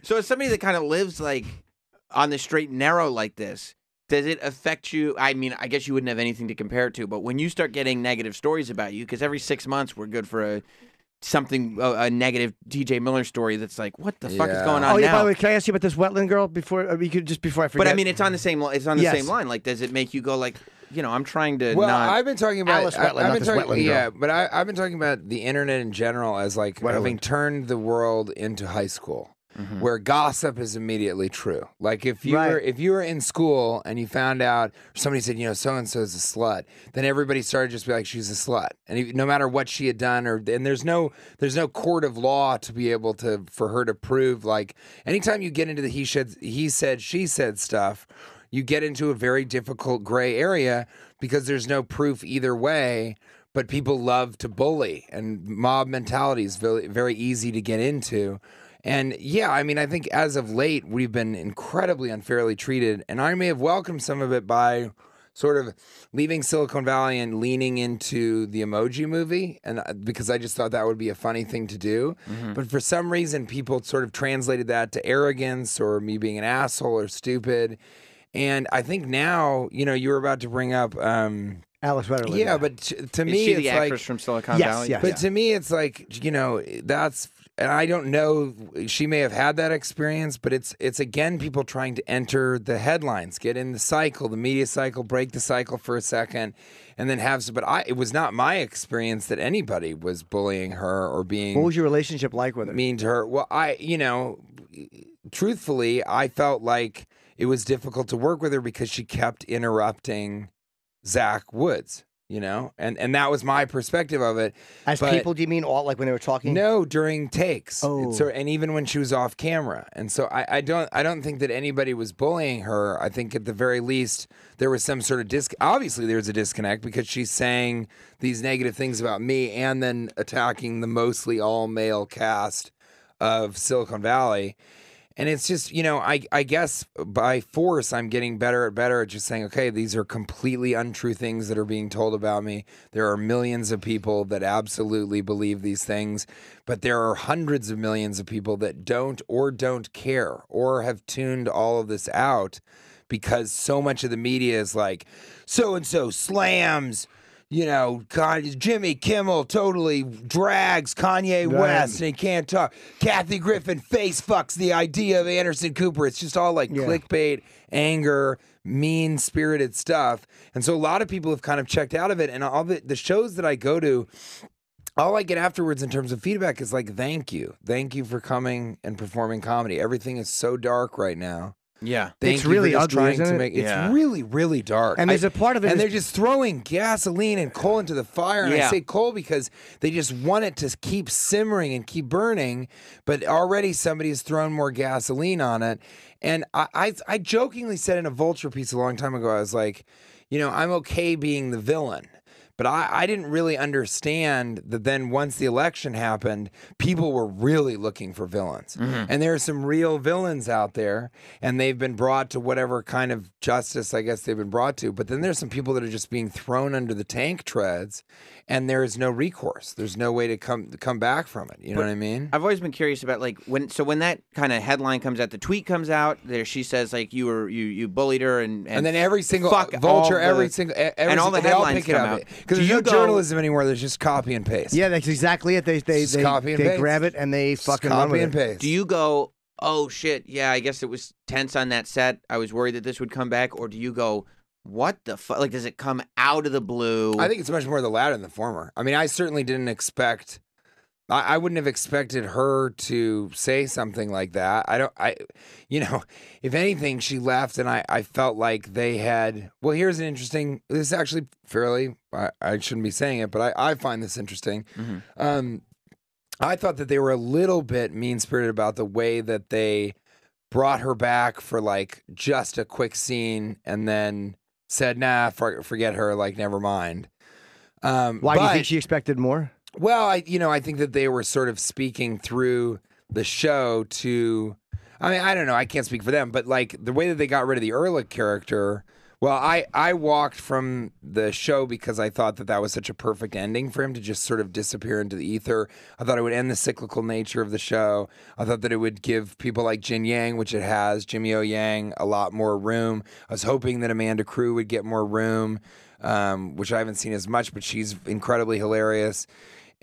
So as somebody that kind of lives like on the straight and narrow like this, does it affect you? I mean, I guess you wouldn't have anything to compare it to, but when you start getting negative stories about you, because every 6 months we're good for a negative TJ Miller story that's like, what the fuck is going on now? By the way, can I ask you about this Wetterlund girl before I forget? But I mean, it's on the same same line. Like, does it make you go like, I'm trying to I've been talking about Alice Wetterlund, not this Wetterlund girl. but I've been talking about the internet in general as like having turned the world into high school. Where gossip is immediately true. Like if you were in school and you found out somebody said, so and so is a slut, then everybody started just be like, she's a slut, and no matter what she had done, and there's no court of law to be able for her to prove. Like anytime you get into the he said, she said stuff, you get into a very difficult gray area because there's no proof either way. But people love to bully, and mob mentality is very, very easy to get into. And yeah, I mean, I think as of late, we've been incredibly unfairly treated. And I may have welcomed some of it by sort of leaving Silicon Valley and leaning into the Emoji Movie, and because I just thought that would be a funny thing to do. But for some reason, people sort of translated that to arrogance or me being an asshole or stupid. And I think now, you were about to bring up Alice Wetterlund. Yeah, but to me, it's the actress from Silicon Valley. Yes. But to me, it's like that's. And I don't know, she may have had that experience, but it's again people trying to enter the headlines, get in the cycle, the media cycle, break the cycle for a second, and then it was not my experience that anybody was bullying her or being. What was your relationship like with her? Mean to her? Well, truthfully, I felt like it was difficult to work with her because she kept interrupting Zach Woods. And that was my perspective of it. People, do you mean all like when they were talking? No, during takes. Oh. And even when she was off camera. And so I don't think that anybody was bullying her. I think at the very least there was some sort of obviously there's a disconnect because she's saying these negative things about me and then attacking the mostly all male cast of Silicon Valley. And it's just, I guess by force, I'm getting better at just saying, okay, these are completely untrue things that are being told about me. There are millions of people that absolutely believe these things, but there are hundreds of millions of people that don't care or have tuned all of this out because so much of the media is like, so-and-so slams, Jimmy Kimmel totally drags Kanye West and he can't talk. Kathy Griffin face fucks the idea of Anderson Cooper. It's just all like clickbait, anger, mean-spirited stuff. And so a lot of people have kind of checked out of it. And all the shows that I go to, all I get afterwards in terms of feedback is like, thank you. Thank you for coming and performing comedy. Everything is so dark right now. Yeah. It's really ugly, isn't it? It's really, really dark. And there's a part of it. And they're just throwing gasoline and coal into the fire. And I say coal because they just want it to keep simmering and keep burning. But already somebody has thrown more gasoline on it. And I jokingly said in a Vulture piece a long time ago, I was like, I'm okay being the villain. But I didn't really understand that then once the election happened, people were really looking for villains. And there are some real villains out there, and they've been brought to whatever kind of justice I guess they've been brought to. But then there's some people that are just being thrown under the tank treads, and there is no recourse. There's no way to come back from it. You know what I mean? I've always been curious about like when that kind of headline comes out, the tweet comes out, there she says like you bullied her and then every single Vulture, and all the headlines come out. Because there's no journalism anymore. There's just copy and paste. Yeah, that's exactly it. They grab it and they fucking run with it. Paste. Do you go, oh shit, yeah, I guess it was tense on that set. I was worried that this would come back. Or do you go, what the fuck? Like, does it come out of the blue? I think it's much more the latter than the former. I mean, I certainly didn't expect... I wouldn't have expected her to say something like that. If anything, she left and I felt like they had, this is actually fairly, I shouldn't be saying it, but I find this interesting. I thought that they were a little bit mean-spirited about the way that they brought her back for like just a quick scene and then said, nah, forget her, like, never mind. Why do you think she expected more? Well, I think that they were sort of speaking through the show to, I mean, I don't know, I can't speak for them, but like the way that they got rid of the Ehrlich character Well, I walked from the show because I thought that was such a perfect ending for him to just sort of disappear into the ether. I thought it would end the cyclical nature of the show. I thought that it would give people like Jin Yang, which it has, Jimmy O Yang, a lot more room. I was hoping that Amanda Crew would get more room, which I haven't seen as much, but she's incredibly hilarious.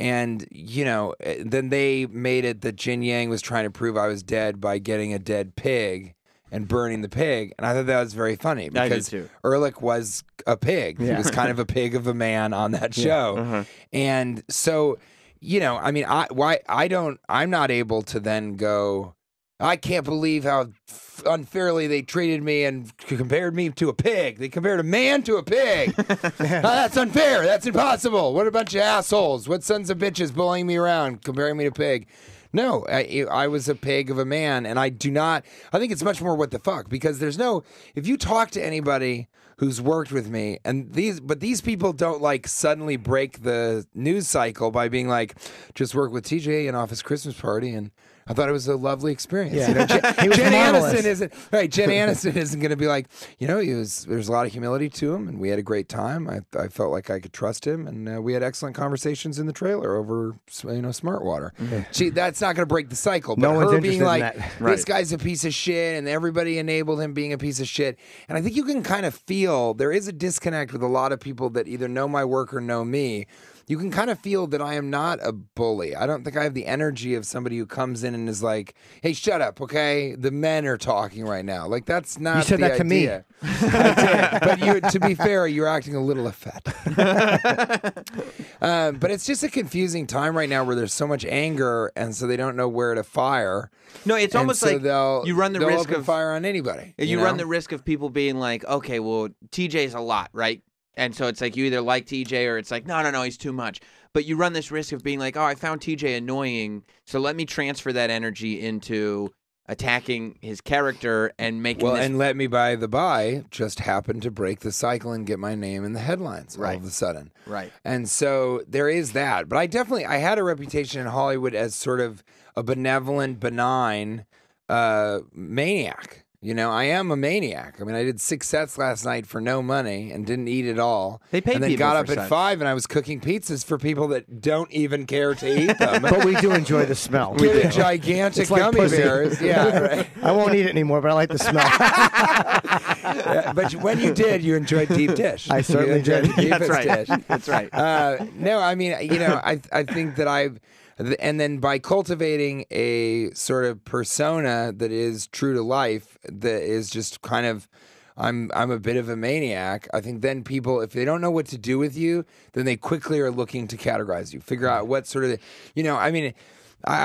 And, then they made it that Jin Yang was trying to prove I was dead by getting a dead pig and burning the pig. And I thought that was very funny because Ehrlich was a pig. Yeah. He was kind of a pig of a man on that show. Yeah. Uh-huh. And so, I'm not able to then go, I can't believe how unfairly they treated me and compared me to a pig. They compared a man to a pig. That's unfair. That's impossible. What a bunch of assholes. What sons of bitches bullying me around, comparing me to a pig. No, I was a pig of a man, and I think it's much more what the fuck, because if you talk to anybody who's worked with me, but these people don't like suddenly break the news cycle by being like, just work with TJ in Office Christmas Party, and I thought it was a lovely experience. Yeah. Jen Aniston isn't going to be like, there's a lot of humility to him, and we had a great time. I felt like I could trust him, and we had excellent conversations in the trailer over, smart water. Mm-hmm. That's not going to break the cycle. But her being like, this guy's a piece of shit, and everybody enabled him being a piece of shit. And I think you can kind of feel there is a disconnect with a lot of people that either know my work or know me. You can kind of feel that I am not a bully. I don't think I have the energy of somebody who comes in and is like, hey, shut up, okay? The men are talking right now. Like, that's not the idea. You said that to me. I did. But to be fair, you're acting a little effete. But it's just a confusing time right now where there's so much anger, and so they don't know where to fire. No, it's almost like you run the risk of fire on anybody. You run the risk of people being like, okay, well, TJ's a lot, right? And so it's like you either like TJ or it's like, no, he's too much. But you run this risk of being like, oh, I found TJ annoying, so let me transfer that energy into attacking his character and making and let me, by the by, just happen to break the cycle and get my name in the headlines all of a sudden. Right. And so there is that. But I had a reputation in Hollywood as sort of a benevolent, benign maniac. I am a maniac. I mean, I did 6 sets last night for no money and didn't eat it all. They paid and then people got up for at sets. 5 and I was cooking pizzas for people that don't even care to eat them. But we do enjoy the smell. Get a gigantic gummy bears. Yeah, right. I won't eat it anymore, but I like the smell. But when you did, you enjoyed deep dish. I certainly did. That's right. Dish. That's right. No, I mean, I think that and then by cultivating a sort of persona that is true to life, that is just kind of, I'm a bit of a maniac. I think then people, if they don't know what to do with you, then they quickly are looking to categorize you, figure out what sort of, I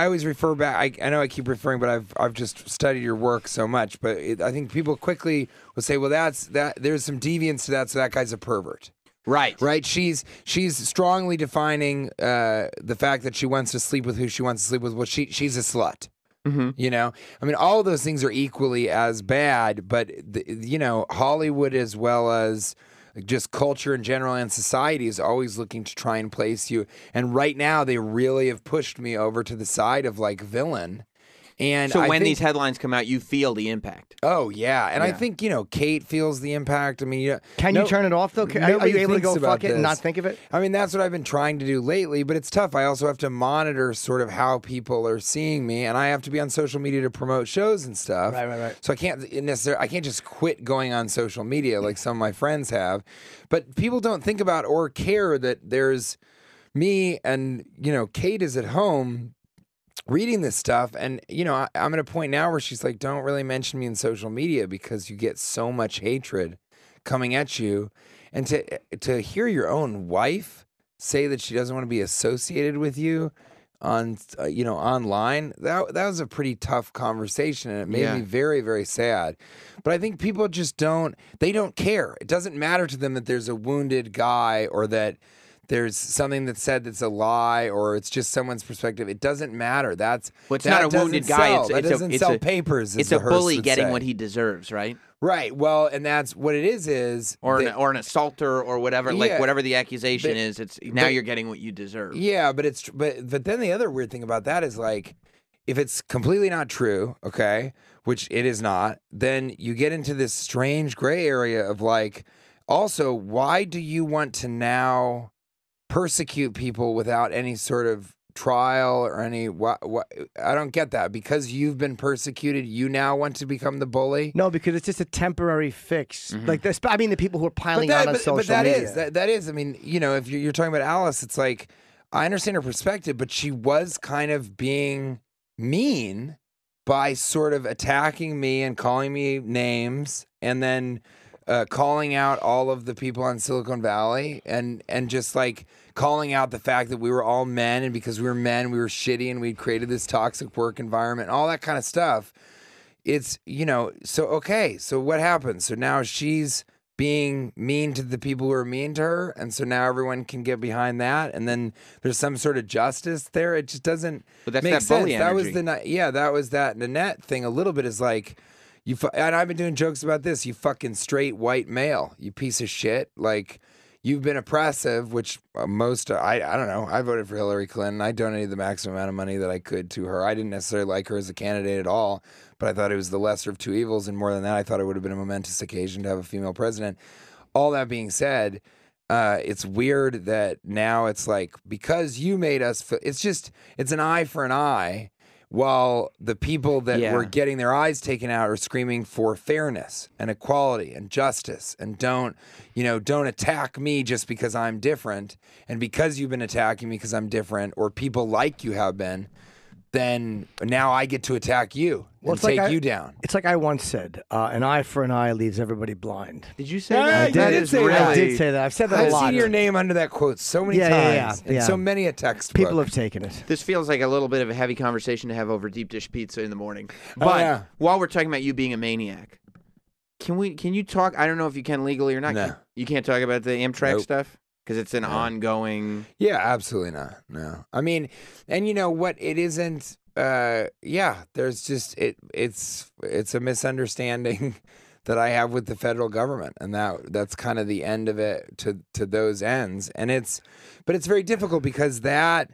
always refer back. I know I keep referring, but I've just studied your work so much. But I think people quickly will say, well, there's some deviance to that, so that guy's a pervert. Right. She's strongly defining the fact that she wants to sleep with who she wants to sleep with. Well, she's a slut. Mm-hmm. I mean, all of those things are equally as bad. But Hollywood, as well as just culture in general and society, is always looking to try and place you. And right now, they really have pushed me over to the side of like villain. And so when these headlines come out, you feel the impact. Oh, yeah. And I think, Kate feels the impact. I mean, can you turn it off, though? Are you able to go fuck it and not think of it? I mean, that's what I've been trying to do lately, but it's tough. I also have to monitor sort of how people are seeing me, and I have to be on social media to promote shows and stuff. Right. So I can't just quit going on social media like some of my friends have. But people don't think about or care that there's me and, Kate is at home reading this stuff, and I'm at a point now where she's like, don't really mention me in social media because you get so much hatred coming at you. And to hear your own wife say that she doesn't want to be associated with you on online, that was a pretty tough conversation, and it made me very, very sad. But I think people just don't care. It doesn't matter to them that there's a wounded guy or that there's something that's said that's a lie, or it's just someone's perspective. It doesn't matter. It's not a wounded guy. It doesn't sell papers. It's a bully getting what he deserves, right? Right. Well, and that's what it is. Or an assaulter or whatever. Like whatever the accusation is. Now you're getting what you deserve. Yeah, but then the other weird thing about that is like, if it's completely not true, okay, which it is not, then you get into this strange gray area of like, also, why do you want to now persecute people without any sort of trial or any what I don't get that. Because you've been persecuted, you now want to become the bully? No, because it's just a temporary fix. Like this, I mean, the people who are piling on social but that media. That is. I mean, you know, if you're talking about Alice, it's like I understand her perspective, but she was kind of being mean by sort of attacking me and calling me names, and then calling out all of the people on Silicon Valley, and just like calling out the fact that we were all men, and because we were men, we were shitty, and we'd created this toxic work environment, all that kind of stuff. It's, you know, so okay, so what happens? So now she's being mean to the people who are mean to her, and so now everyone can get behind that, and then there's some sort of justice there. It just doesn't make sense. That was that was that Nanette thing a little bit, is like, and I've been doing jokes about this, you fucking straight white male, you piece of shit. Like, you've been oppressive, which I don't know. I voted for Hillary Clinton. I donated the maximum amount of money that I could to her. I didn't necessarily like her as a candidate at all, but I thought it was the lesser of two evils. And more than that, I thought it would have been a momentous occasion to have a female president. All that being said, it's weird that now it's like, because you made us, it's an eye for an eye. While the people that were getting their eyes taken out are screaming for fairness and equality and justice, and don't attack me just because I'm different, and because you've been attacking me because I'm different, or people like you have been, then now I get to attack you and take you down. It's like I once said, an eye for an eye leaves everybody blind. Did you say that? I did say that. I've said that a lot. I've seen your name under that quote so many times. In so many a textbook. People have taken it. This feels like a little bit of a heavy conversation to have over deep dish pizza in the morning. But while we're talking about you being a maniac, can you talk? I don't know if you can legally or not. No. You can't talk about the Amtrak stuff? Because it's an ongoing... Yeah, absolutely not. No. I mean, and you know what? It isn't... there's just... It's a misunderstanding that I have with the federal government. And that's kind of the end of it to those ends. And it's very difficult, because that,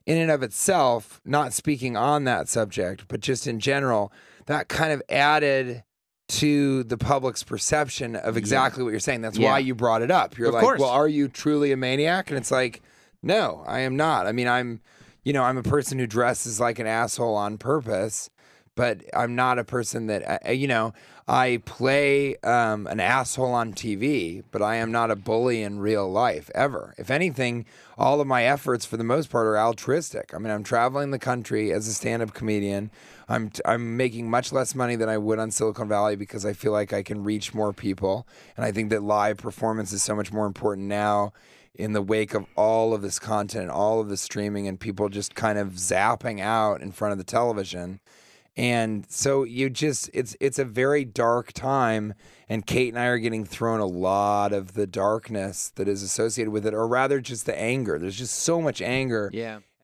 in and of itself, not speaking on that subject, but just in general, that kind of added to the public's perception of exactly what you're saying. That's why you brought it up. You're like, well, are you truly a maniac? And it's like, no, I am not. I mean, I'm a person who dresses like an asshole on purpose, but I'm not a person that, I play an asshole on TV, but I am not a bully in real life, ever. If anything, all of my efforts, for the most part, are altruistic. I mean, I'm traveling the country as a stand-up comedian. I'm making much less money than I would on Silicon Valley, because I feel like I can reach more people. And I think that live performance is so much more important now, in the wake of all of this content, all of the streaming, and people just kind of zapping out in front of the television. And so it's a very dark time, and Kate and I are getting thrown a lot of the darkness that is associated with it, or rather just the anger. There's just so much anger